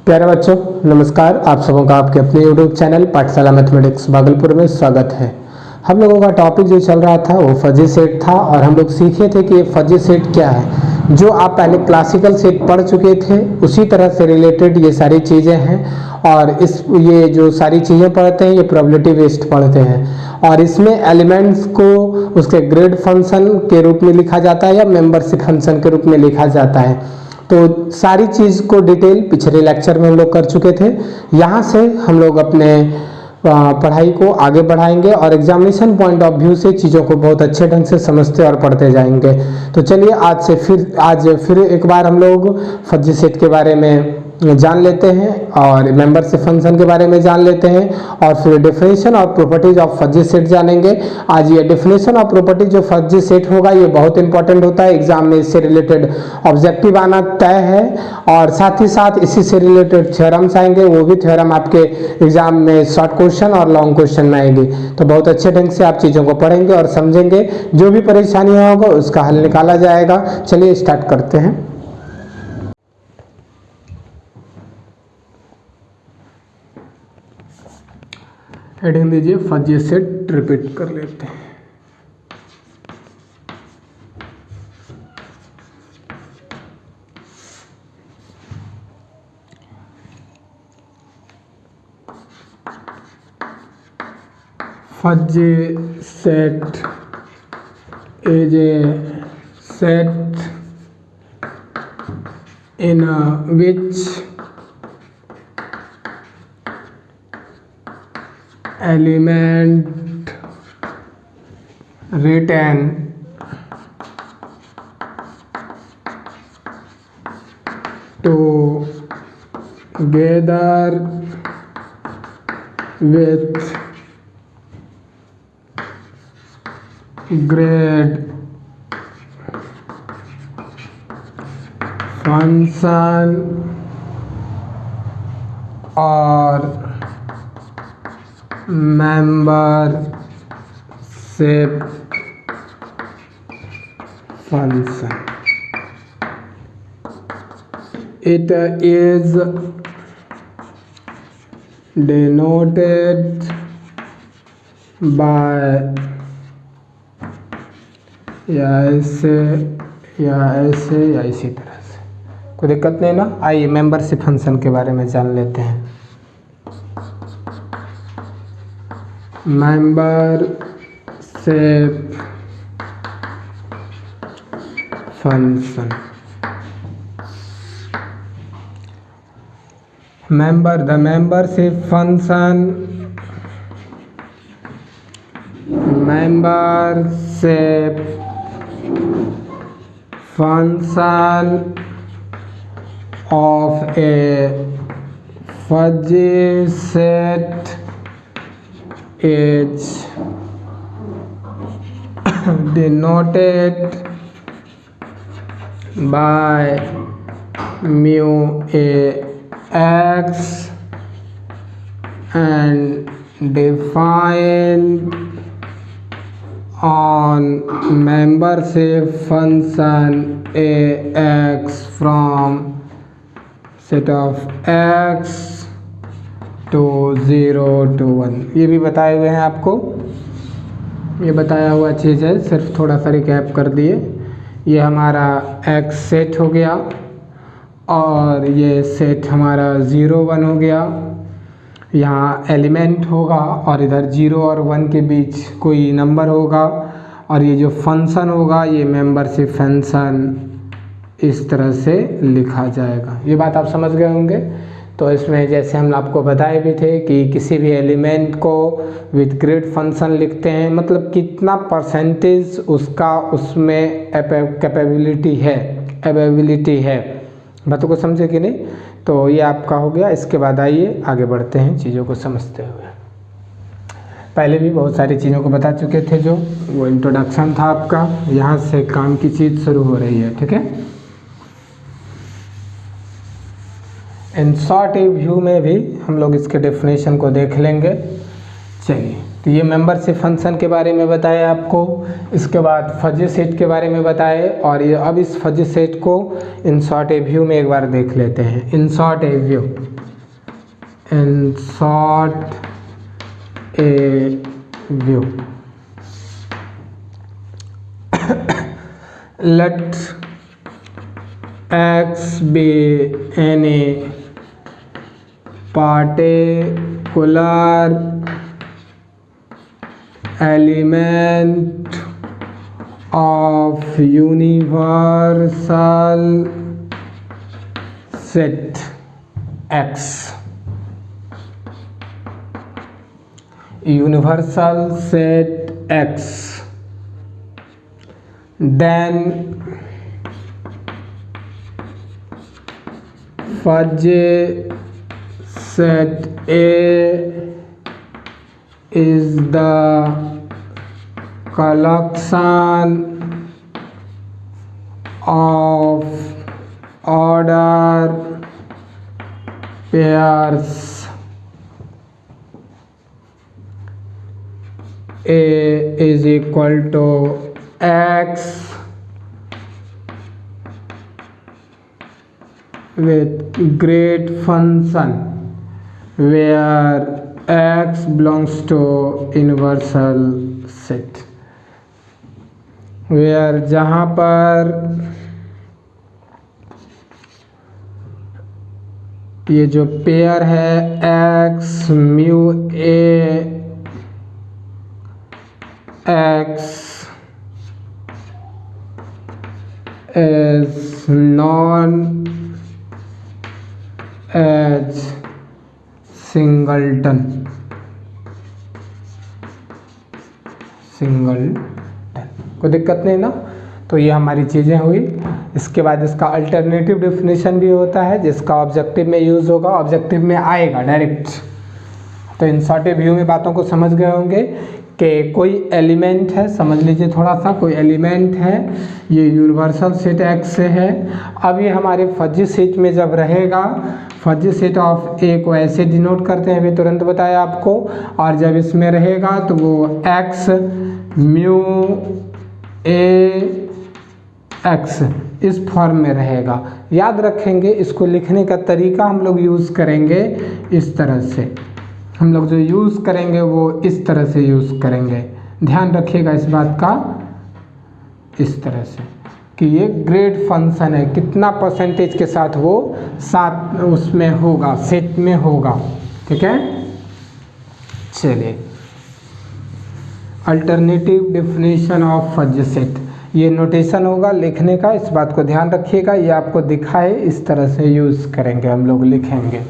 प्यारे बच्चों नमस्कार। आप सबों का आपके अपने यूट्यूब चैनल पाठशाला मैथमेटिक्स भागलपुर में स्वागत है। हम लोगों का टॉपिक जो चल रहा था वो फजी सेट था और हम लोग सीखे थे कि ये फजी सेट क्या है। जो आप पहले क्लासिकल सेट पढ़ चुके थे उसी तरह से रिलेटेड ये सारी चीज़ें हैं और ये जो सारी चीज़ें पढ़ते हैं ये प्रोबेबिलिटी बेस्ड पढ़ते हैं और इसमें एलिमेंट्स को उसके ग्रेड फंक्शन के रूप में लिखा जाता है या मेंबरशिप फंक्शन के रूप में लिखा जाता है। तो सारी चीज़ को डिटेल पिछले लेक्चर में हम लोग कर चुके थे। यहाँ से हम लोग अपने पढ़ाई को आगे बढ़ाएंगे और एग्जामिनेशन पॉइंट ऑफ व्यू से चीज़ों को बहुत अच्छे ढंग से समझते और पढ़ते जाएंगे। तो चलिए आज फिर एक बार हम लोग फजी सेट के बारे में जान लेते हैं और मेंबरशिप फंक्शन के बारे में जान लेते हैं और फिर डेफिनेशन और प्रॉपर्टीज ऑफ फजी सेट जानेंगे। आज ये डेफिनेशन और प्रॉपर्टीज जो फजी सेट होगा ये बहुत इंपॉर्टेंट होता है, एग्जाम में इससे रिलेटेड ऑब्जेक्टिव आना तय है और साथ ही साथ इसी से रिलेटेड थ्योरम्स आएंगे, वो भी थ्योरम आपके एग्जाम में शॉर्ट क्वेश्चन और लॉन्ग क्वेश्चन में आएंगे। तो बहुत अच्छे ढंग से आप चीज़ों को पढ़ेंगे और समझेंगे, जो भी परेशानियाँ होगा उसका हल निकाला जाएगा। चलिए स्टार्ट करते हैं। हेडिंग दीजिए फजी सेट, रिपीट कर लेते हैं। Fuzzy set is a set in which element written together with grade function or membership function. It is denoted by या ऐसे या इसी तरह से, कोई दिक्कत नहीं ना। आइए मेंबरशिप फंक्शन के बारे में जान लेते हैं। Membership function, the membership function of a fuzzy set is denoted by mu a x and defined on membership function ax from set of x to 0 to 1। ये भी बताए हुए हैं आपको, ये बताया हुआ चीज़ है, सिर्फ थोड़ा सा रिकैप कर दिए। ये हमारा x सेट हो गया और ये सेट हमारा 0 1 हो गया। यहाँ एलिमेंट होगा और इधर 0 और 1 के बीच कोई नंबर होगा और ये जो फंक्शन होगा ये मेंबरशिप फंक्शन इस तरह से लिखा जाएगा। ये बात आप समझ गए होंगे। तो इसमें जैसे हम आपको बताए भी थे कि किसी भी एलिमेंट को विद ग्रेड फंक्शन लिखते हैं, मतलब कितना परसेंटेज उसका उसमें कैपेबिलिटी है। बातों को समझे कि नहीं। तो ये आपका हो गया। इसके बाद आइए आगे बढ़ते हैं चीज़ों को समझते हुए। पहले भी बहुत सारी चीज़ों को बता चुके थे, जो वो इंट्रोडक्शन था आपका। यहाँ से काम की चीज़ शुरू हो रही है, ठीक है। इन शॉर्ट व्यू में भी हम लोग इसके डेफिनेशन को देख लेंगे। चलिए तो ये मेंबरशिप फंक्शन के बारे में बताया आपको। इसके बाद फजी सेट के बारे में बताए, और ये अब इस फजी सेट को इन शॉर्ट ए व्यू में एक बार देख लेते हैं। In short A view, in short A view, let x be any particular element of universal set X. Universal set X, then fuzzy set A is the collection of order pairs A is equal to X with grade function where X belongs to universal set, where जहाँ पर ये जो pair है X mu A X is known as singleton. कोई दिक्कत नहीं ना। तो ये हमारी चीज़ें हुई। इसके बाद इसका अल्टरनेटिव डेफिनेशन भी होता है जिसका ऑब्जेक्टिव में यूज़ होगा, ऑब्जेक्टिव में आएगा डायरेक्ट। तो इन शॉर्ट व्यू में बातों को समझ गए होंगे कि कोई एलिमेंट है, समझ लीजिए थोड़ा सा, कोई एलिमेंट है, ये यूनिवर्सल सेट एक्स से है। अब ये हमारे फजी सेट में जब रहेगा, फजी सेट ऑफ ए को ऐसे डिनोट करते हैं, अभी तुरंत बताया आपको। और जब इसमें रहेगा तो वो एक्स म्यू ए एक्स इस फॉर्म में रहेगा। याद रखेंगे, इसको लिखने का तरीका हम लोग यूज़ करेंगे इस तरह से। हम लोग जो यूज़ करेंगे वो इस तरह से यूज़ करेंगे। ध्यान रखिएगा इस बात का, इस तरह से कि ये ग्रेड फंक्शन है, कितना परसेंटेज के साथ वो साथ उसमें होगा, सेट में होगा। ठीक है, चलिए alternative definition of fuzzy set, ये नोटेशन होगा लिखने का, इस बात को ध्यान रखिएगा। ये आपको दिखा है, इस तरह से यूज़ करेंगे हम लोग, लिखेंगे।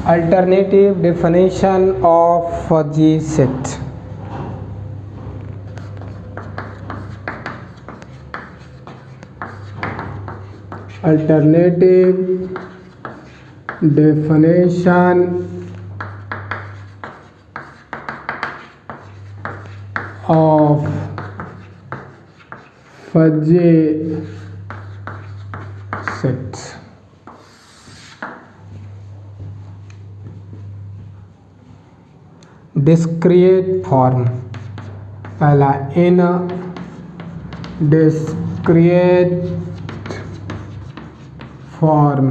Alternative definition of fuzzy set. Alternative definition of fuzzy set. Discrete form, पहला in discrete form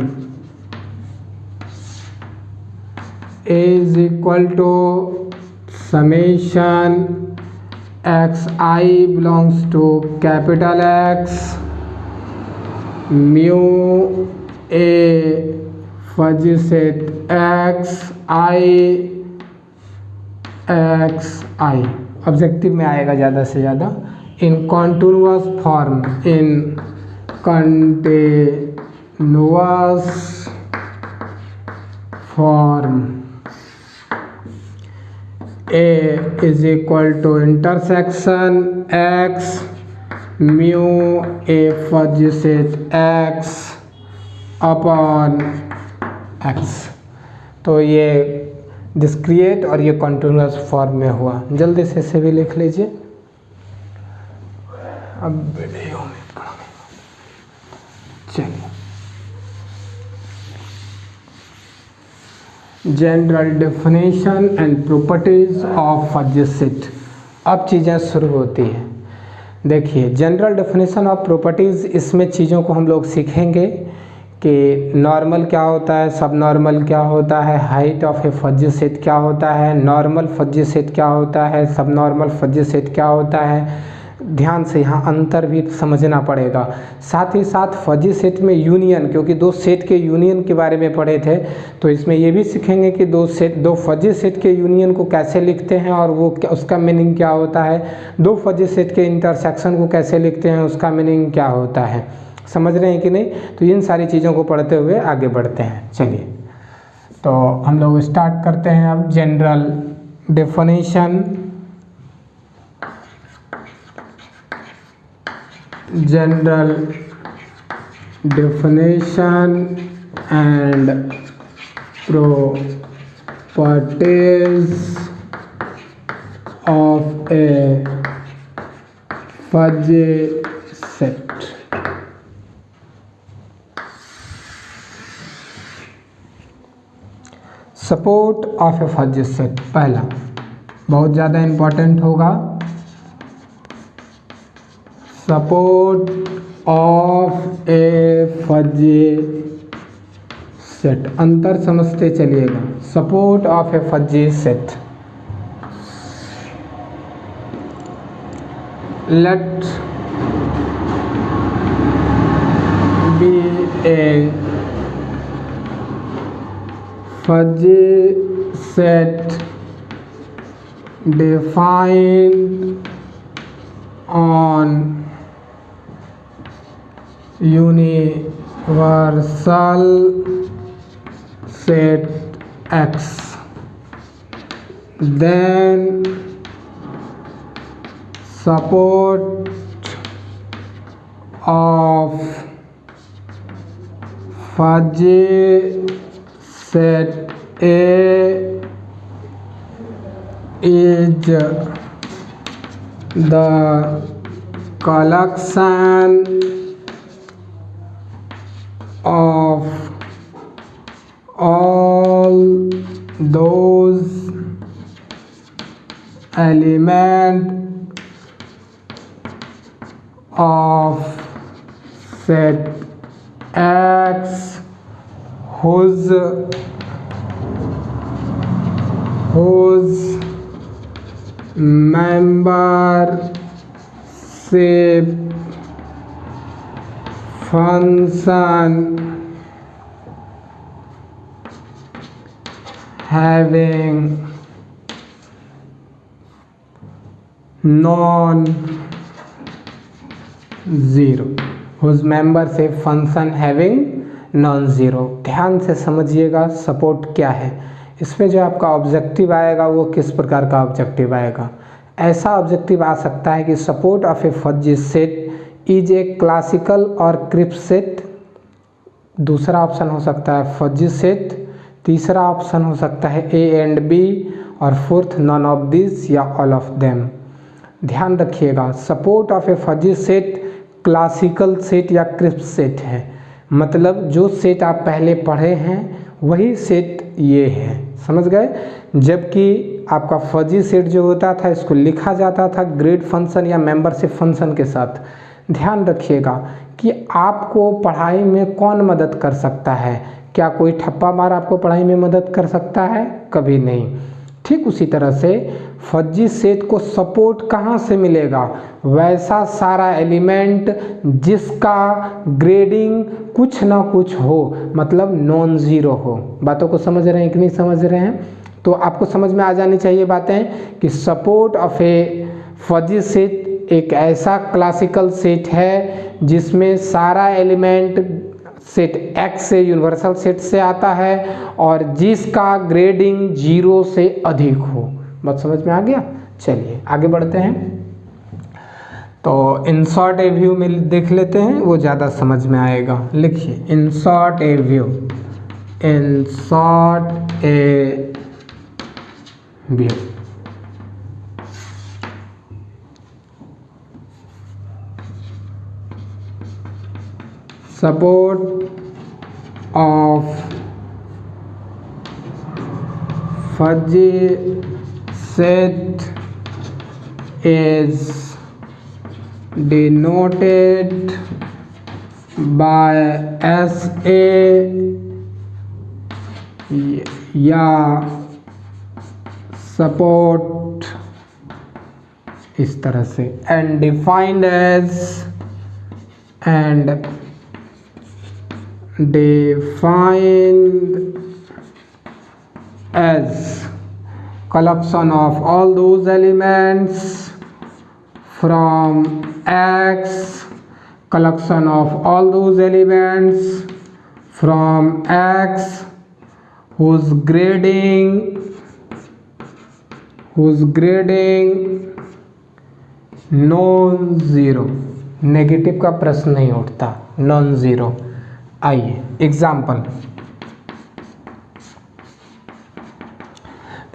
a is equal to summation x i belongs to capital x mu a fuzzy set x i x i objective में आएगा ज़्यादा से ज़्यादा। In continuous form, in continuous form a is equal to intersection x mu a fuzzy set x upon x. तो ये discrete और ये continuous form में हुआ। जल्दी से इसे भी लिख लीजिए। अब वीडियो में पढ़ाने। चलिए, general definition and properties of fuzzy set. अब चीज़ें शुरू होती हैं। देखिए, जनरल डेफिनेशन ऑफ प्रॉपर्टीज़, इसमें चीज़ों को हम लोग सीखेंगे कि नॉर्मल क्या होता है, सब नॉर्मल क्या होता है, height of a fuzzy set क्या होता है, नॉर्मल फजी सेट क्या होता है, सब नॉर्मल फजी सेट क्या होता है। ध्यान से यहाँ अंतर भी समझना पड़ेगा। साथ ही साथ फजी सेट में यूनियन, क्योंकि दो सेट के यूनियन के बारे में पढ़े थे, तो इसमें ये भी सीखेंगे कि दो फजी सेट के यूनियन को कैसे लिखते हैं और वो उसका मीनिंग क्या होता है, दो फजी सेट के इंटरसेक्शन को कैसे लिखते हैं, उसका मीनिंग क्या होता है। समझ रहे हैं कि नहीं? तो इन सारी चीज़ों को पढ़ते हुए आगे बढ़ते हैं। चलिए, तो हम लोग स्टार्ट करते हैं अब। General definition, general definition and properties of a fuzzy set. Support of a fuzzy set, पहला बहुत ज़्यादा इम्पोर्टेंट होगा। Support of a fuzzy set, अंतर समझते चलिएगा। Support of a fuzzy set, let be a fuzzy set defined on universal set X, then support of fuzzy set A is the collection of all those elements of set X whose membership function having non-zero, whose membership function having non-zero। ध्यान से समझिएगा support क्या है। इसमें जो आपका objective आएगा वो किस प्रकार का ऑब्जेक्टिव आएगा। ऐसा ऑब्जेक्टिव आ सकता है कि support of a fuzzy set is a classical और क्रिप्स सेट। दूसरा ऑप्शन हो सकता है फजी सेट, तीसरा ऑप्शन हो सकता है ए एंड बी, और फोर्थ नॉन ऑफ दिस या ऑल ऑफ देम। ध्यान रखिएगा, support of a fuzzy set classical set या क्रिप्स सेट है, मतलब जो सेट आप पहले पढ़े हैं वही सेट ये है, समझ गए। जबकि आपका फजी सेट जो होता था इसको लिखा जाता था ग्रेड फंक्शन या मेंबरशिप फंक्शन के साथ। ध्यान रखिएगा कि आपको पढ़ाई में कौन मदद कर सकता है, क्या कोई ठप्पा मार आपको पढ़ाई में मदद कर सकता है? कभी नहीं। ठीक उसी तरह से फजी सेट को सपोर्ट कहाँ से मिलेगा? वैसा सारा एलिमेंट जिसका ग्रेडिंग कुछ ना कुछ हो, मतलब नॉन ज़ीरो हो। बातों को समझ रहे हैं कि नहीं समझ रहे हैं? तो आपको समझ में आ जानी चाहिए बातें कि support of a fuzzy set एक ऐसा क्लासिकल सेट है जिसमें सारा एलिमेंट सेट X से यूनिवर्सल सेट से आता है और जिसका ग्रेडिंग 0 से अधिक हो। बात समझ में आ गया? चलिए आगे बढ़ते हैं। तो इन शॉर्ट ए व्यू में देख लेते हैं, वो ज़्यादा समझ में आएगा। लिखिए in short A view, in short A view support of fuzzy set is denoted by SA या support इस तरह से and defined as collection of all those elements from X, collection of all those elements from X whose grading non zero, negative का प्रश्न नहीं उठता, non zero. आइए example,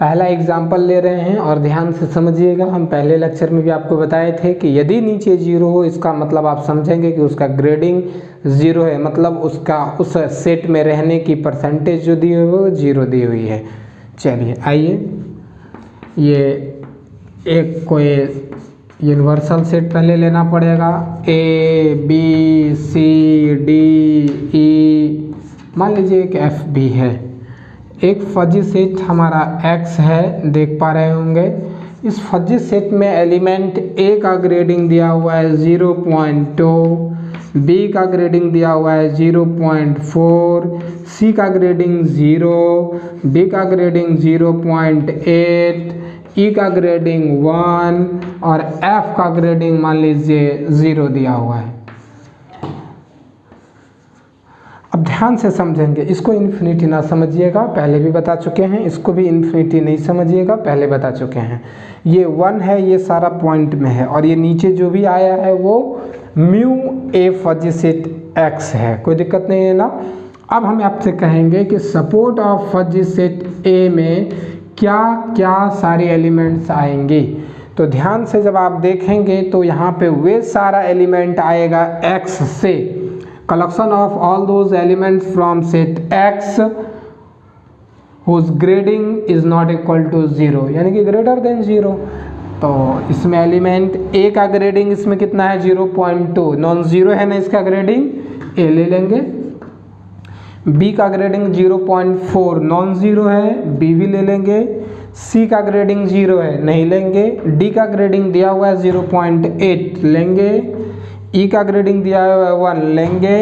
पहला एग्जाम्पल ले रहे हैं और ध्यान से समझिएगा। हम पहले लेक्चर में भी आपको बताए थे कि यदि नीचे जीरो हो इसका मतलब आप समझेंगे कि उसका ग्रेडिंग ज़ीरो है, मतलब उसका उस सेट में रहने की परसेंटेज जो दी हुई है वो जीरो दी हुई है। चलिए आइए, ये एक कोई यूनिवर्सल सेट पहले लेना पड़ेगा, A B C D E, मान लीजिए एक एफ भी है। एक फजी सेट हमारा एक्स है, देख पा रहे होंगे। इस फजी सेट में एलिमेंट ए का ग्रेडिंग दिया हुआ है 0.2, बी का ग्रेडिंग दिया हुआ है 0.4, सी का ग्रेडिंग 0, डी का ग्रेडिंग 0.8, ई का ग्रेडिंग 1 और एफ का ग्रेडिंग मान लीजिए 0 दिया हुआ है। अब ध्यान से समझेंगे, इसको इन्फिनिटी ना समझिएगा, पहले भी बता चुके हैं। इसको भी इन्फिनिटी नहीं समझिएगा, पहले बता चुके हैं। ये 1 है, ये सारा पॉइंट में है और ये नीचे जो भी आया है वो mu a fuzzy set x है, कोई दिक्कत नहीं है ना। अब हम आपसे कहेंगे कि सपोर्ट ऑफ फजी सेट ए में क्या क्या सारे एलिमेंट्स आएंगे। तो ध्यान से जब आप देखेंगे तो यहाँ पे वे सारा एलिमेंट आएगा x से, collection of all those elements from set x whose grading is not equal to 0, यानी कि ग्रेटर देन 0। तो इसमें एलिमेंट a का ग्रेडिंग इसमें कितना है 0.2, नॉन ज़ीरो है ना इसका ग्रेडिंग, a ले लेंगे। B का ग्रेडिंग 0.4 नॉन ज़ीरो है, B भी ले लेंगे। C का ग्रेडिंग 0 है, नहीं लेंगे। D का ग्रेडिंग दिया हुआ है 0.8 लेंगे। E का ग्रेडिंग दिया हुआ है 1 लेंगे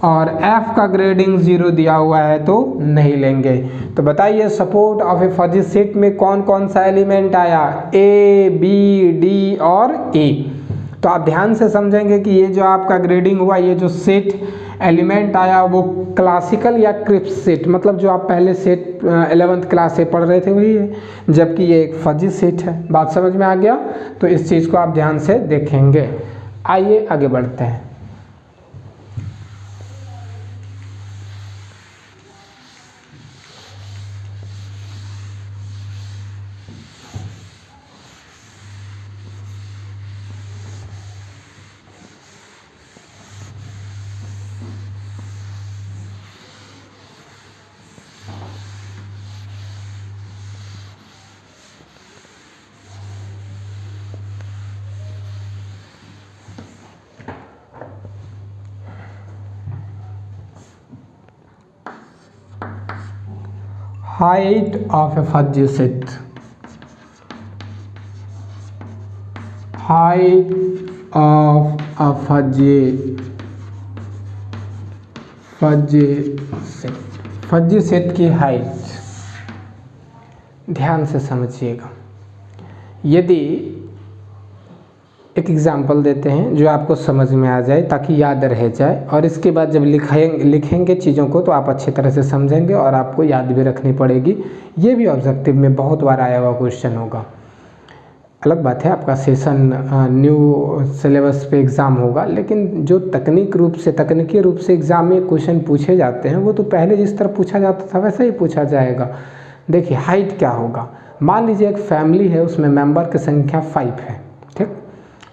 और F का ग्रेडिंग 0 दिया हुआ है तो नहीं लेंगे। तो बताइए support of a fuzzy set में कौन कौन सा एलिमेंट आया, A, B, D और A। तो आप ध्यान से समझेंगे कि ये जो आपका ग्रेडिंग हुआ, ये जो सेट एलिमेंट आया वो क्लासिकल या क्रिप्स सेट, मतलब जो आप पहले सेट 11th क्लास से पढ़ रहे थे वही है, जबकि ये एक फजी सेट है। बात समझ में आ गया? तो इस चीज़ को आप ध्यान से देखेंगे। आइए आगे बढ़ते हैं। Height of a fuzzy set. Height of a fuzzy set. Fuzzy set की हाइट ध्यान से समझिएगा। यदि एक एग्जाम्पल देते हैं जो आपको समझ में आ जाए ताकि याद रह जाए, और इसके बाद जब लिखेंगे चीज़ों को तो आप अच्छी तरह से समझेंगे और आपको याद भी रखनी पड़ेगी। ये भी ऑब्जेक्टिव में बहुत बार आया हुआ क्वेश्चन होगा। अलग बात है आपका सेशन न्यू सिलेबस पे एग्ज़ाम होगा, लेकिन जो तकनीकी रूप से एग्ज़ाम में क्वेश्चन पूछे जाते हैं वो तो पहले जिस तरह पूछा जाता था वैसे ही पूछा जाएगा। देखिए हाइट क्या होगा, मान लीजिए एक फैमिली है, उसमें मेंबर की संख्या 5 है, ठीक।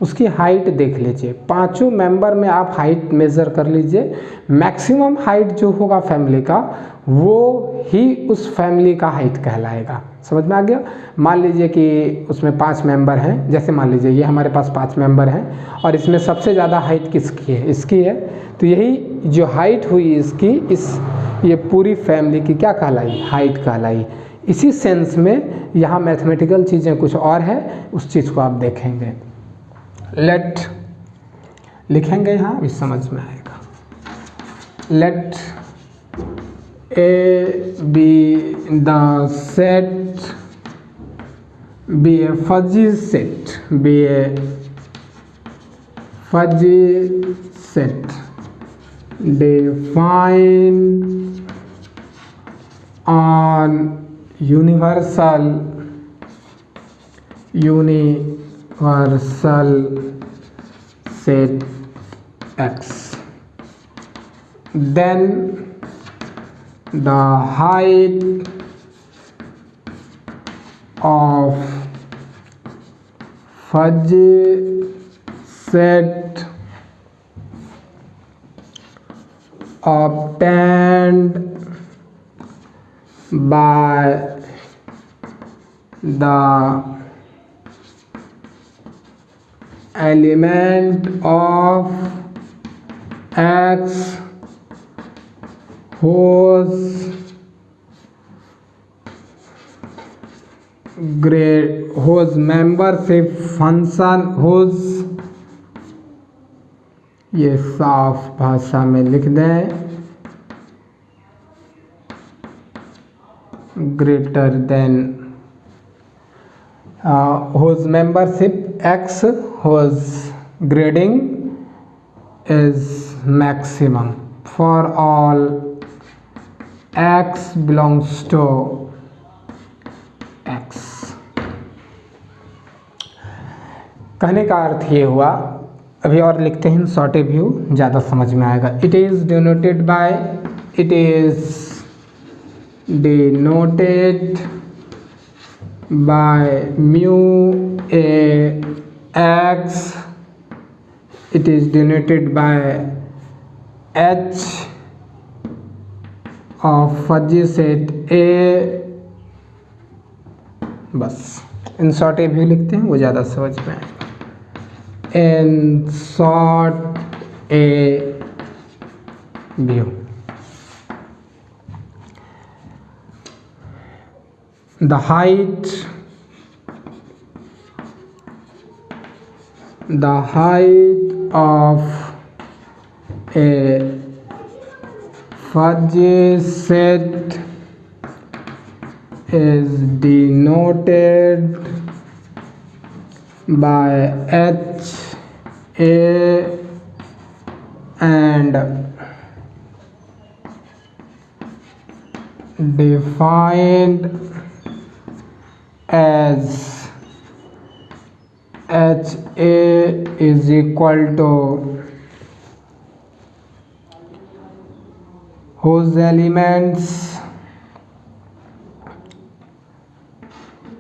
उसकी हाइट देख लीजिए, पांचों मेंबर में आप हाइट मेज़र कर लीजिए, मैक्सिमम हाइट जो होगा फैमिली का वो ही उस फैमिली का हाइट कहलाएगा। समझ में आ गया। मान लीजिए कि उसमें 5 मेंबर हैं, जैसे मान लीजिए ये हमारे पास 5 मेंबर हैं और इसमें सबसे ज़्यादा हाइट किसकी है, इसकी है, तो यही जो हाइट हुई इसकी, ये पूरी फैमिली की क्या कहलाई, हाइट कहलाई। इसी सेंस में यहाँ मैथमेटिकल चीज़ें कुछ और है, उस चीज़ को आप देखेंगे। लेट लिखेंगे यहाँ, भी समझ में आएगा। Let A be the set B a fuzzy set, B a fuzzy set defined on universal set X, then the height of fuzzy set obtained by the element of X whose membership function, whose, ये साफ भाषा में लिख दें, greater than whose membership X, whose grading is maximum for all X belongs to X। कहने का अर्थ ये हुआ, अभी और लिखते हैं शॉर्ट व्यू, ज़्यादा समझ में आएगा। It is denoted by mu A x, it is denoted by H of fuzzy set ए। बस इन शॉर्ट व्यू लिखते हैं, वो ज़्यादा समझ में आएगा। In short a view, the height of a fuzzy set is denoted by H A and defined as H A is equal to whose elements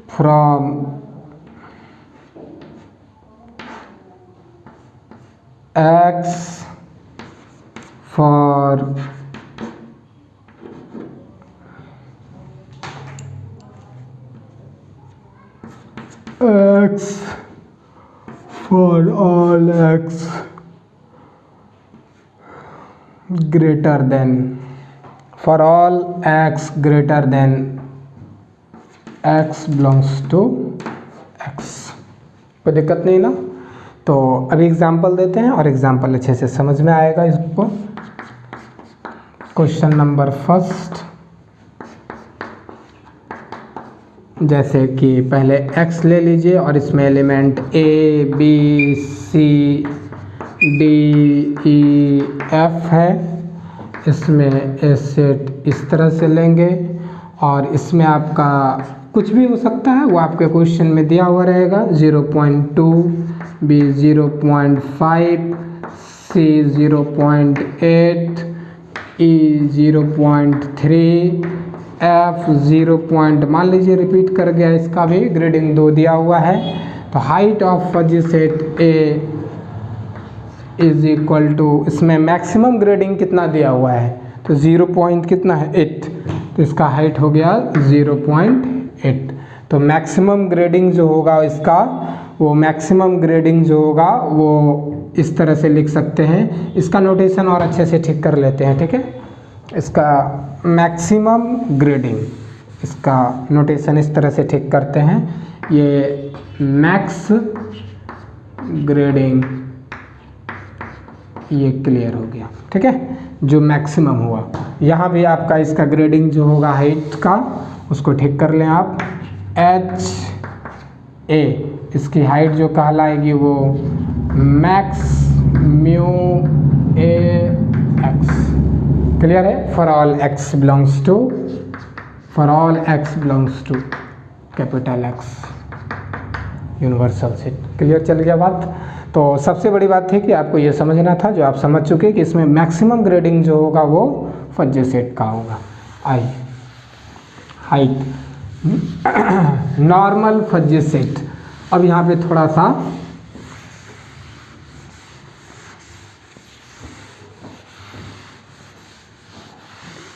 from X for all X greater than, for all X greater than X belongs to X। कोई दिक्कत नहीं ना। तो अभी example देते हैं और example अच्छे से समझ में आएगा इसको। क्वेश्चन नंबर फर्स्ट, जैसे कि पहले x ले लीजिए और इसमें element A B C D E F है। इसमें ए सेट इस तरह से लेंगे और इसमें आपका कुछ भी हो सकता है, वो आपके क्वेश्चन में दिया हुआ रहेगा। 0.2, B 0.5, C 0.8, E 0.3, F 0. मान लीजिए रिपीट कर गया, इसका भी ग्रेडिंग 2 दिया हुआ है। तो height of fuzzy set A is equal to, इसमें मैक्सिमम ग्रेडिंग कितना दिया हुआ है, तो 0 पॉइंट कितना है 8, तो इसका हाइट हो गया 0.8। तो मैक्सिमम ग्रेडिंग जो होगा इसका, वो मैक्सिमम ग्रेडिंग जो होगा वो इस तरह से लिख सकते हैं। इसका नोटेशन और अच्छे से ठीक कर लेते हैं, ठीक है। इसका मैक्सिमम ग्रेडिंग, इसका नोटेशन इस तरह से ठीक करते हैं, ये मैक्स ग्रेडिंग, ये क्लियर हो गया, ठीक है, जो मैक्सिमम हुआ। यहाँ भी आपका इसका ग्रेडिंग जो होगा हाइट का, उसको ठीक कर लें आप। एच ए, इसकी हाइट जो कहलाएगी वो max mu A X, clear है। For all X belongs to, for all X belongs to capital X universal set, clear चल गया बात। तो सबसे बड़ी बात थी कि आपको ये समझना था, जो आप समझ चुके कि इसमें मैक्सिमम ग्रेडिंग जो होगा वो फजी सेट का होगा। आई हाइट नॉर्मल फजी सेट, अब यहाँ पे थोड़ा सा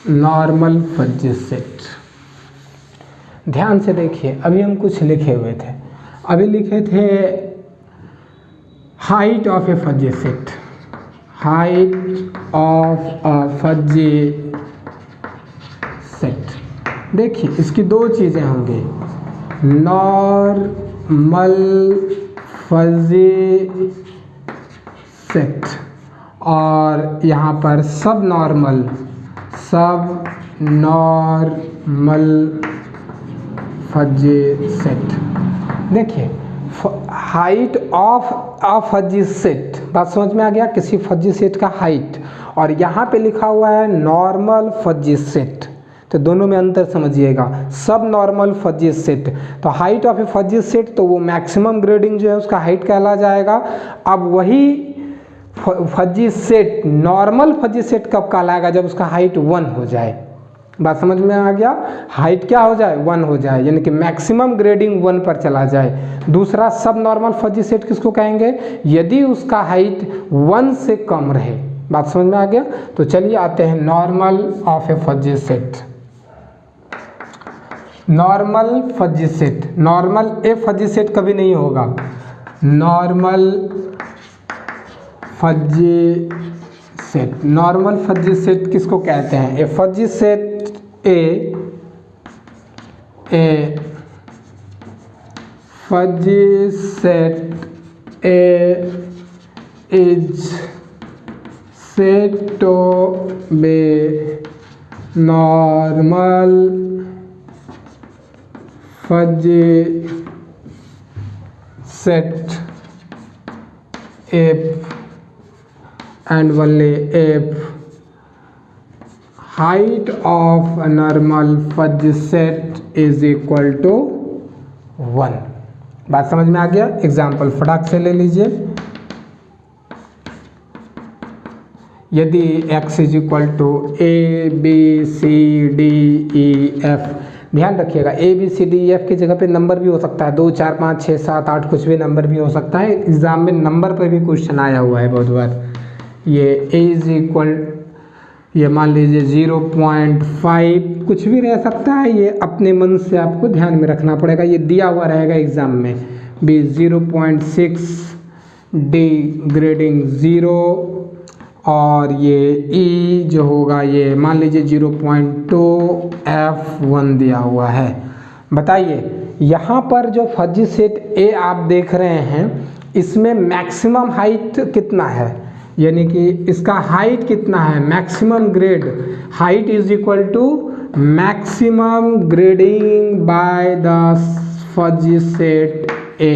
नॉर्मल फजी सेट, ध्यान से देखिए। अभी हम कुछ लिखे हुए थे, अभी लिखे थे height of a fuzzy set, height of a fuzzy set. देखिए इसकी दो चीज़ें होंगी, नॉर्मल फजी सेट और यहाँ पर सब नॉर्मल फजी सेट। देखिए height of a fuzzy set, बात समझ में आ गया, किसी फजी सेट का हाइट, और यहाँ पे लिखा हुआ है नॉर्मल फजी सेट, तो दोनों में अंतर समझिएगा। सब नॉर्मल फजी सेट, तो height of a fuzzy set, तो वो मैक्सिमम ग्रेडिंग जो है उसका हाइट कहला जाएगा। अब वही fuzzy set, normal fuzzy set कब कहलाएगा, जब उसका हाइट 1 हो जाए। बात समझ में आ गया, हाइट क्या हो जाए 1 हो जाए, यानी कि मैक्सिमम ग्रेडिंग 1 पर चला जाए। दूसरा सब नॉर्मल फजी सेट किसको कहेंगे, यदि उसका हाइट 1 से कम रहे। बात समझ में आ गया। तो चलिए आते हैं normal of a fuzzy set. Normal fuzzy set, normal a fuzzy set कभी नहीं होगा, normal fuzzy set. Normal fuzzy set किसको कहते हैं, a fuzzy set a fuzzy set A is said to be normal fuzzy set if and only if height of a normal fuzzy set is equal to 1। बात समझ में आ गया। Example फटाक से ले लीजिए, यदि x is equal to A B C D E F, ध्यान रखिएगा A B C D E F की जगह पे नंबर भी हो सकता है, 2 4 5 6 7 8 कुछ भी नंबर भी हो सकता है। एग्जाम में नंबर पर भी क्वेश्चन आया हुआ है बहुत बार। ये ए इज इक्वल, ये मान लीजिए 0.5 कुछ भी रह सकता है, ये अपने मन से आपको ध्यान में रखना पड़ेगा, ये दिया हुआ रहेगा एग्जाम में भी। 0.6 डी ग्रेडिंग 0, और ये ई जो होगा ये मान लीजिए 0.2 F1 दिया हुआ है। बताइए यहाँ पर जो फजी सेट ए आप देख रहे हैं, इसमें मैक्सिमम हाइट कितना है, यानी कि इसका हाइट कितना है, maximum grade, height is equal to maximum grading by the fuzzy set A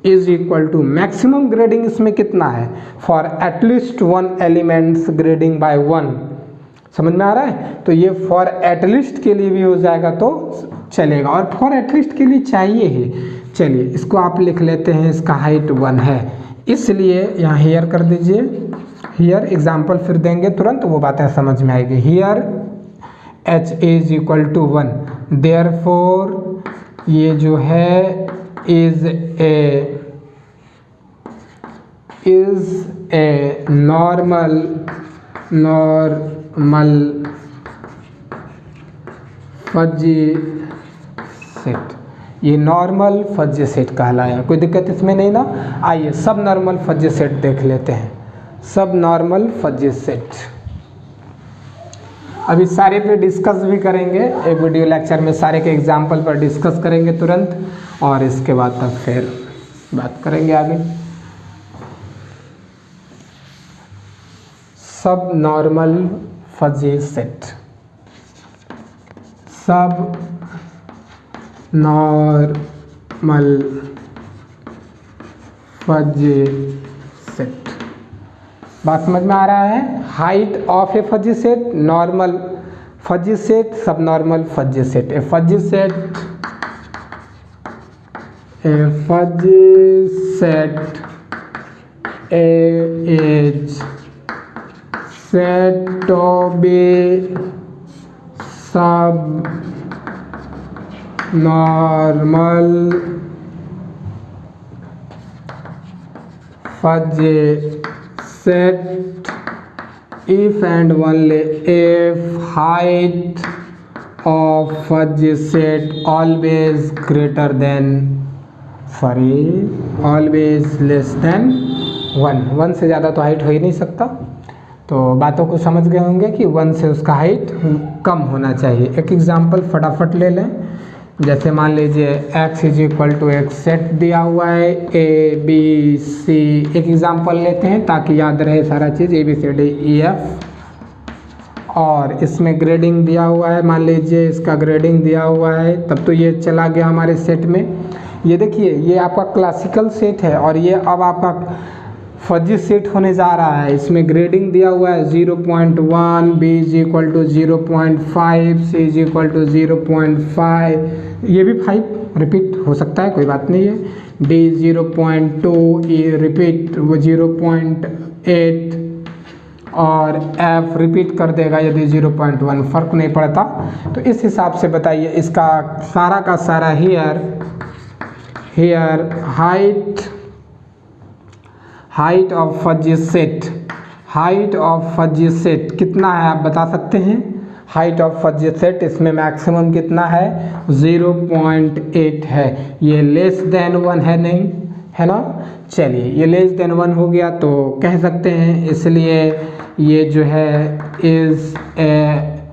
is equal to maximum grading इसमें कितना है, for at least 1 elements grading by 1। समझ में आ रहा है। तो ये फॉर एटलीस्ट के लिए भी हो जाएगा तो चलेगा, और फॉर एटलीस्ट के लिए चाहिए ही। चलिए इसको आप लिख लेते हैं, इसका हाइट 1 है, इसलिए यहाँ हेयर कर दीजिए। हियर एग्जाम्पल फिर देंगे तुरंत, वो बातें समझ में आएगी। Here H is equal to 1, therefore ये जो है is a normal fuzzy set. ये नॉर्मल फजी सेट कहलाया। कोई दिक्कत इसमें नहीं ना। आइए सब नॉर्मल फजी सेट देख लेते हैं। सब नॉर्मल फजी सेट अभी सारे पे डिस्कस भी करेंगे। एक वीडियो लेक्चर में सारे के एग्जाम्पल पर डिस्कस करेंगे तुरंत, और इसके बाद तक फिर बात करेंगे आगे। Sub normal fuzzy set, sub normal fuzzy set. बात समझ में आ रहा है। Height of a fuzzy set, normal fuzzy set, sub normal fuzzy set. A fuzzy set is said to be subnormal fuzzy set if and only if height of fuzzy set always less than 1 से ज़्यादा तो height हो ही नहीं सकता। तो बातों को समझ गए होंगे कि 1 से उसका हाइट कम होना चाहिए। एक एग्जांपल फटाफट ले लें। जैसे मान लीजिए x इज इक्वल टू एक सेट दिया हुआ है ABC। एक एग्जांपल लेते हैं ताकि याद रहे सारा चीज़ ABCDEF, और इसमें ग्रेडिंग दिया हुआ है। मान लीजिए इसका ग्रेडिंग दिया हुआ है, तब तो ये चला गया हमारे सेट में। ये देखिए ये आपका क्लासिकल सेट है और ये अब आपका फजी सेट होने जा रहा है। इसमें ग्रेडिंग दिया हुआ है 0.1, B is equal to 0.5, C is equal to 0.5, ये भी 5 रिपीट हो सकता है, कोई बात नहीं है। D 0.2, E रिपीट वो 0.8, और F रिपीट कर देगा यदि 0.1, फ़र्क नहीं पड़ता। तो इस हिसाब से बताइए इसका सारा का सारा here height of fuzzy set, height of fuzzy set कितना है आप बता सकते हैं? हाइट ऑफ फजी सेट इसमें मैक्सिमम कितना है? 0.8 है। ये लेस देन 1 है नहीं, है ना। चलिए ये लेस देन 1 हो गया तो कह सकते हैं, इसलिए ये जो है इज़ ए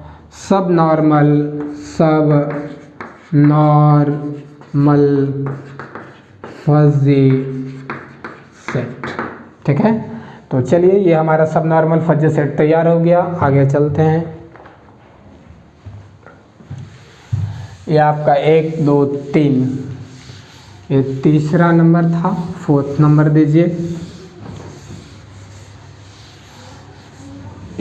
सब नॉर्मल फजी सेट। ठीक है, तो चलिए ये हमारा सब नॉर्मल फजी सेट तैयार हो गया। आगे चलते हैं। ये आपका 1 2 3, ये तीसरा नंबर था। 4th नंबर दीजिए।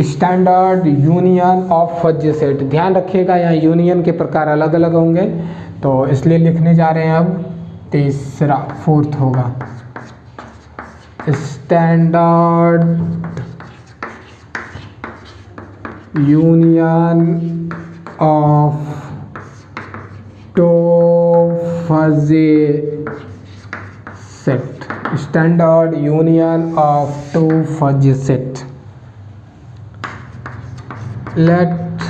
Standard union of fuzzy set. ध्यान रखिएगा यहाँ यूनियन के प्रकार अलग अलग होंगे, तो इसलिए लिखने जा रहे हैं अब तीसरा, 4th होगा। Standard union of two fuzzy set, standard union of two fuzzy set. Let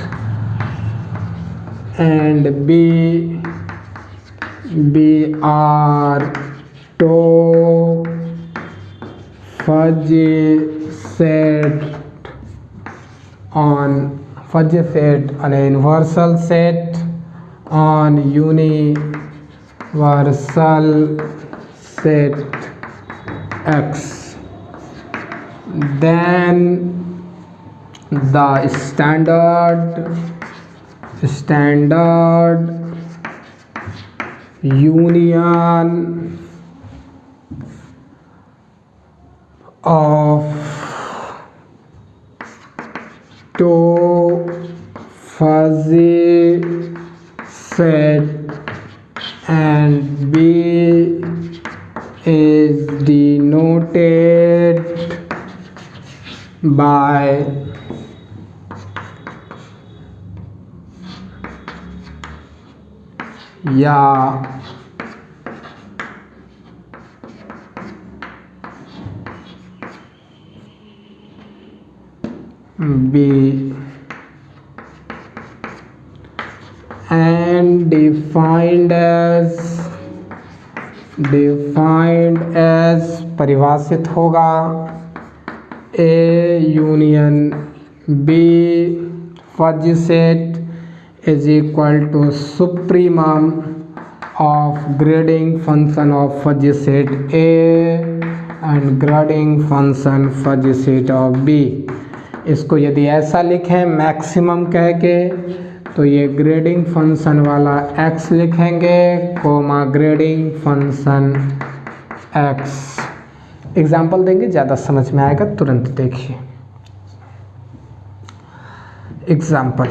and B are two fuzzy set on an universal set on universal set X. Then the standard union of two fuzzy set and B is denoted by या B and defined as परिभाषित होगा A union B fuzzy set is equal to supremum of grading function of fuzzy set A and grading function fuzzy set of B। इसको यदि ऐसा लिखें maximum कह के तो ये ग्रेडिंग फंक्शन वाला x लिखेंगे comma grading function x। Example देंगे ज़्यादा समझ में आएगा, तुरंत देखिए एग्जाम्पल।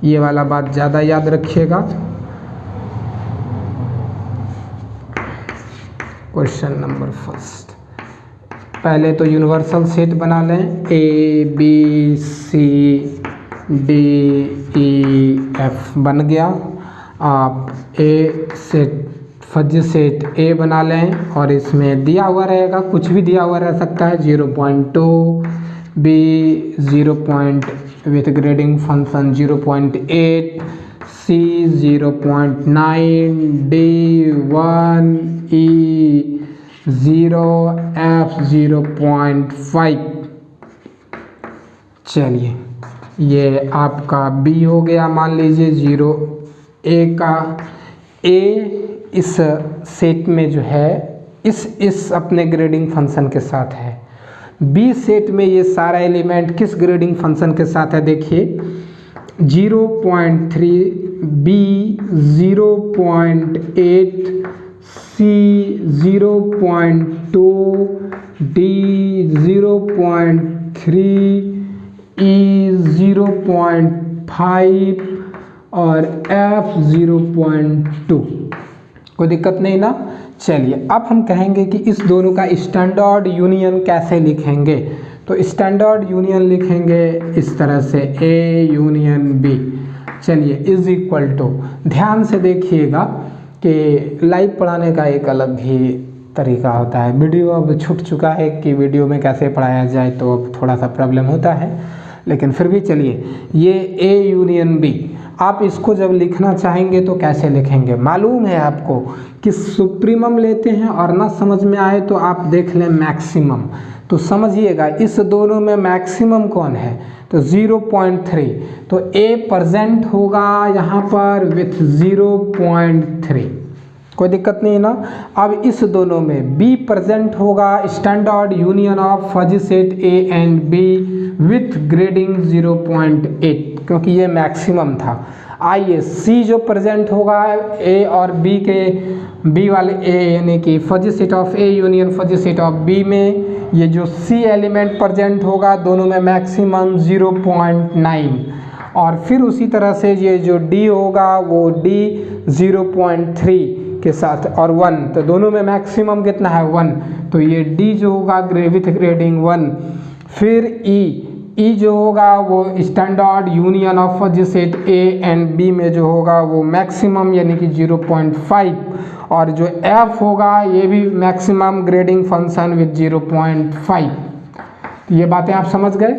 ये वाला बात ज़्यादा याद रखिएगा। क्वेश्चन नंबर फर्स्ट, पहले तो यूनिवर्सल सेट बना लें A B C D E F बन गया। आप A set fuzzy set A बना लें और इसमें दिया हुआ रहेगा, कुछ भी दिया हुआ रह सकता है 0.2 B 0. With grading function 0.8 C 0.9 D 1 E 0 F 0.5। चलिए ये आपका B हो गया, मान लीजिए 0 A का A इस सेट में जो है इस अपने ग्रेडिंग फंक्शन के साथ है। B सेट में ये सारा एलिमेंट किस ग्रेडिंग फंक्शन के साथ है, देखिए 0.3 B 0.8 C 0.2 D 0.3 E 0.5 और F 0.2। कोई दिक्कत नहीं ना। चलिए अब हम कहेंगे कि इस दोनों का स्टैंडर्ड यूनियन कैसे लिखेंगे। तो स्टैंडर्ड यूनियन लिखेंगे इस तरह से A यूनियन B। चलिए इज इक्वल टू, ध्यान से देखिएगा कि लाइव पढ़ाने का एक अलग ही तरीका होता है। वीडियो अब छूट चुका है कि वीडियो में कैसे पढ़ाया जाए, तो अब थोड़ा सा प्रॉब्लम होता है, लेकिन फिर भी चलिए ये A यूनियन B, आप इसको जब लिखना चाहेंगे तो कैसे लिखेंगे मालूम है आपको कि सुप्रीमम लेते हैं और ना समझ में आए तो आप देख लें मैक्सिमम। तो समझिएगा इस दोनों में मैक्सिमम कौन है, तो 0.3, तो A प्रेजेंट होगा यहाँ पर विथ 0.3, कोई दिक्कत नहीं ना। अब इस दोनों में B प्रेजेंट होगा, standard union of fuzzy set A and B with grading 0.8, क्योंकि ये मैक्सिमम था। आइए C जो प्रेजेंट होगा A और B के, B वाले A यानी कि fuzzy set of A union fuzzy set of B में ये जो C एलिमेंट प्रेजेंट होगा दोनों में मैक्सिमम 0.9, और फिर उसी तरह से ये जो D होगा वो D 0.3 के साथ और 1, तो दोनों में मैक्सिमम कितना है 1, तो ये D जो होगा विथ ग्रेडिंग 1। फिर E जो होगा वो standard union of fuzzy set A and B में जो होगा वो मैक्सिमम यानी कि 0.5, और जो F होगा ये भी मैक्सिमम ग्रेडिंग फंक्शन विथ 0.5। तो ये बातें आप समझ गए।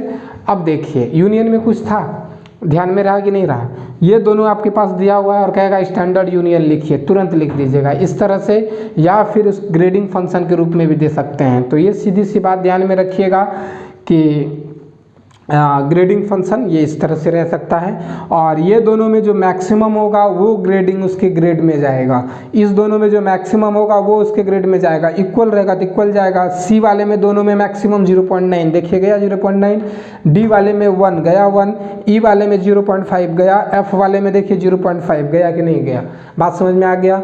अब देखिए यूनियन में कुछ था, ध्यान में रहा कि नहीं रहा, ये दोनों आपके पास दिया हुआ है और कहेगा स्टैंडर्ड यूनियन लिखिए, तुरंत लिख लीजिएगा इस तरह से, या फिर उस ग्रेडिंग फंक्शन के रूप में भी दे सकते हैं। तो ये सीधी सी बात ध्यान में रखिएगा कि ग्रेडिंग फंक्शन ये इस तरह से रह सकता है, और ये दोनों में जो मैक्सिमम होगा वो ग्रेडिंग उसके ग्रेड में जाएगा, इस दोनों में जो मैक्सिमम होगा वो उसके ग्रेड में जाएगा, इक्वल रहेगा तो इक्वल जाएगा। C वाले में दोनों में मैक्सिमम 0.9 देखिए गया 0.9, D वाले में 1 गया 1, E वाले में 0.5 गया, F वाले में देखिए 0.5 गया कि नहीं गया। बात समझ में आ गया।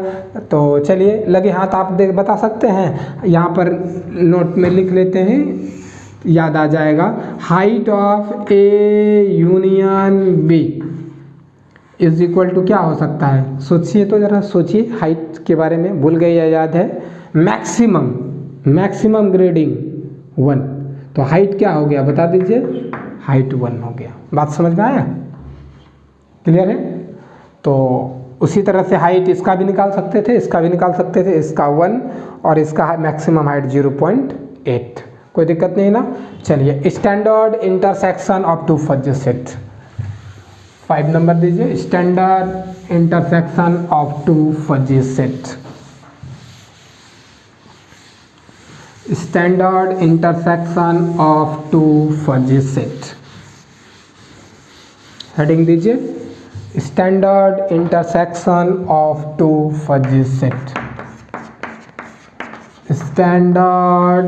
तो चलिए लगे हाथ आप बता सकते हैं, यहाँ पर नोट में लिख लेते हैं, याद आ जाएगा। Height of A union B is equal to क्या हो सकता है, सोचिए तो ज़रा सोचिए, हाइट के बारे में भूल गए या याद है, मैक्सिमम ग्रेडिंग 1, तो हाइट क्या हो गया बता दीजिए, हाइट 1 हो गया। बात समझ में आया, क्लियर है। तो उसी तरह से हाइट इसका भी निकाल सकते थे, इसका भी निकाल सकते थे, इसका 1 और इसका मैक्सिमम हाइट 0.8, कोई दिक्कत नहीं ना। चलिए standard intersection of two fuzzy set, 5 number दीजिए। Standard intersection of two fuzzy set, standard intersection of two fuzzy set, heading दीजिए standard intersection of two fuzzy set, standard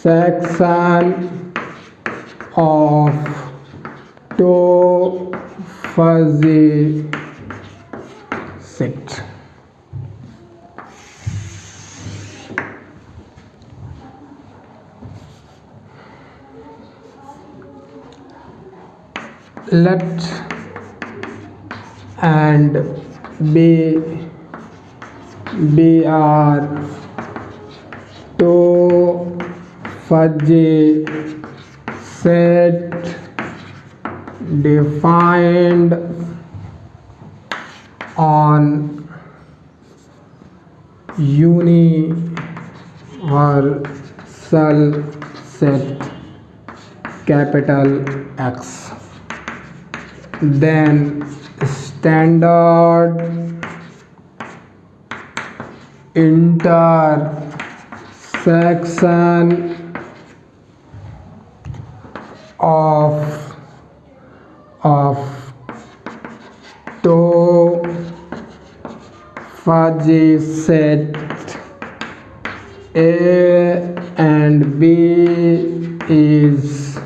intersection of two fuzzy set. Let and B are two fuzzy set defined on universal set capital X. Then standard intersection of two fuzzy set A and B is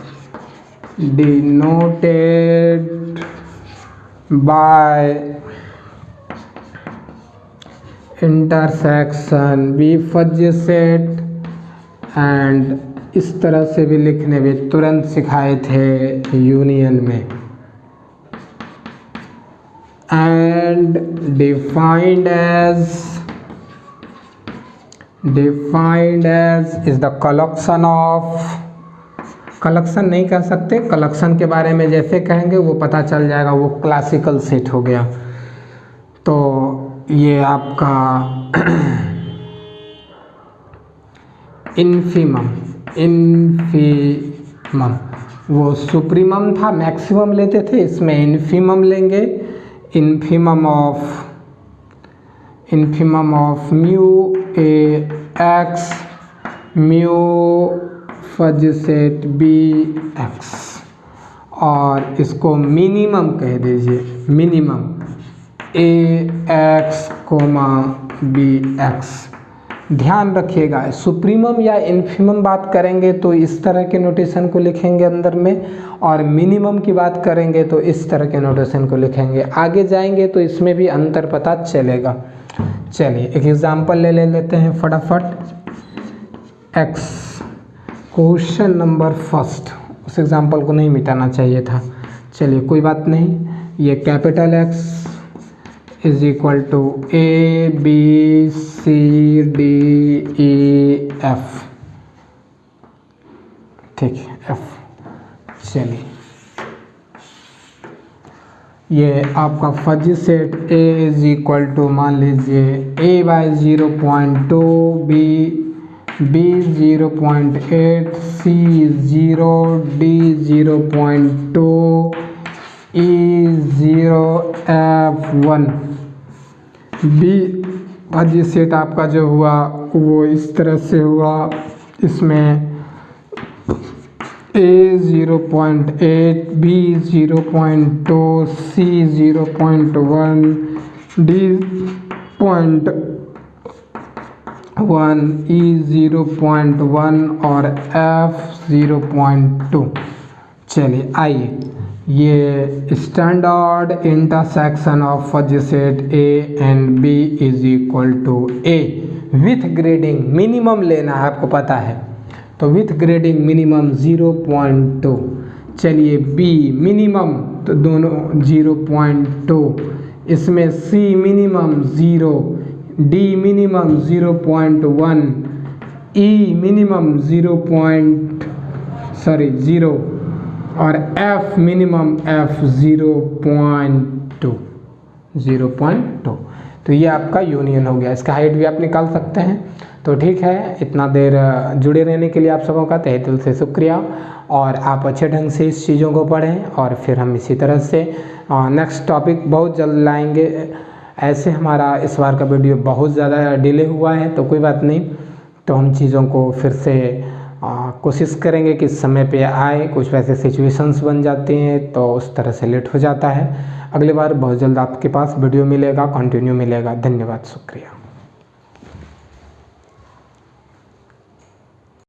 denoted by intersection B fuzzy set, and इस तरह से भी लिखने भी तुरंत सिखाए थे union में, and defined as is the collection of, collection नहीं कह सकते, कलेक्शन के बारे में जैसे कहेंगे वो पता चल जाएगा, वो क्लासिकल सेट हो गया। तो ये आपका इन्फीमम वो सुप्रीमम था, मैक्सिमम लेते थे, इसमें इन्फीमम लेंगे। Infimum of mu A X mu fuzzy set B X, और इसको मिनिमम कह दीजिए, minimum A X comma B X. ध्यान रखिएगा सुप्रीमम या इन्फीमम बात करेंगे तो इस तरह के नोटेशन को लिखेंगे अंदर में, और मिनिमम की बात करेंगे तो इस तरह के नोटेशन को लिखेंगे। आगे जाएंगे तो इसमें भी अंतर पता चलेगा। चलिए एक एग्जांपल ले लेते हैं फटाफट। एक्स क्वेश्चन नंबर फर्स्ट, उस एग्जांपल को नहीं मिटाना चाहिए था, चलिए कोई बात नहीं। ये capital x is equal to A B C D E f, ठीक है एफ। चलिए ये आपका fuzzy set A is equal to मान लीजिए a by 0.2, b 0.8, c 0, d 0.2, e 0, f 1। B fuzzy set आपका जो हुआ वो इस तरह से हुआ, इसमें ए 0.8, बी 0.2, सी 0.1, डी 0.1, ई 0.1 और एफ 0.2। चलिए आइए, ये standard intersection of fuzzy set A and B is equal to A with grading minimum लेना है, आपको पता है, तो विथ ग्रेडिंग मिनिमम 0.2। चलिए बी मिनिमम तो दोनों 0.2, इसमें सी मिनिमम 0, डी मिनिमम 0.1, ई मिनिमम 0 और एफ मिनिमम एफ 0.2। तो तो ये आपका यूनियन हो गया। इसका हाइट भी आप निकाल सकते हैं। तो ठीक है, इतना देर जुड़े रहने के लिए आप सबों का तहे दिल से शुक्रिया, और आप अच्छे ढंग से इस चीज़ों को पढ़ें, और फिर हम इसी तरह से नेक्स्ट टॉपिक बहुत जल्द लाएंगे। ऐसे हमारा इस बार का वीडियो बहुत ज़्यादा डिले हुआ है, तो कोई बात नहीं, तो हम चीज़ों को फिर से कोशिश करेंगे कि समय पे आए। कुछ वैसे सिचुएशंस बन जाते हैं तो उस तरह से लेट हो जाता है। अगली बार बहुत जल्द आपके पास वीडियो मिलेगा, कंटिन्यू मिलेगा। धन्यवाद, शुक्रिया।